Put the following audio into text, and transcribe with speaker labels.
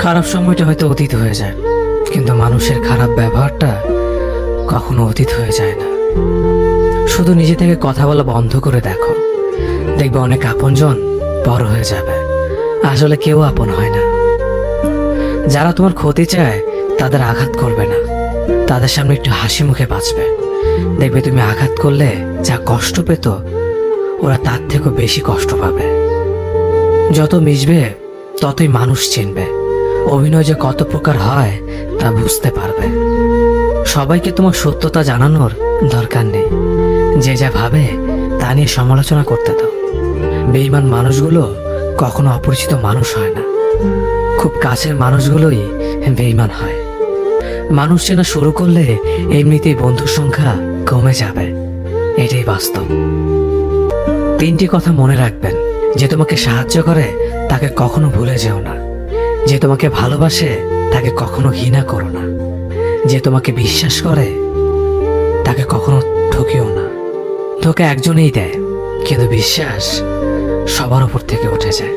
Speaker 1: খারাপ সময়টা হয়তো অতীত হয়ে যায়, কিন্তু মানুষের খারাপ ব্যবহারটা কখনো অতীত হয়ে যায় না। শুধু নিজে থেকে কথা বলা বন্ধ করে দেখো, দেখবে অনেক আপনজন বড় হয়ে যাবে। আসলে কেউ আপন হয় না। যারা তোমার ক্ষতি চায় তাদের আঘাত করবে না, তাদের সামনে একটু হাসি মুখে বাঁচবে। দেখবে তুমি আঘাত করলে যা কষ্ট পেত, ওরা তার থেকেও বেশি কষ্ট পাবে। যত মিশবে ততই মানুষ চিনবে, অভিনয় যে কত প্রকার হয় তা বুঝতে পারবে। সবাইকে তোমার সত্যতা জানানোর দরকার নেই, যে যা ভাবে তা নিয়ে সমালোচনা করতে দাও। বেঈমান মানুষগুলো কখনো অপরিচিত মানুষ হয় না, খুব কাছের মানুষগুলোই বেঈমান হয়। মানুষ চেনা শুরু করলে এমনিতেই বন্ধুর সংখ্যা কমে যাবে, এটাই বাস্তব। 3টি কথা মনে রাখবেন: যে তোমাকে সাহায্য করে তাকে কখনো ভুলে যেও না, যে তোমাকে ভালোবাসে তাকে কখনো ঘৃণা করো না, যে তোমাকে বিশ্বাস করে তাকে কখনো ঠকিও না। ধোঁকা একজনেই দেয়, কিন্তু বিশ্বাস সবার উপর থেকে উঠে যায়।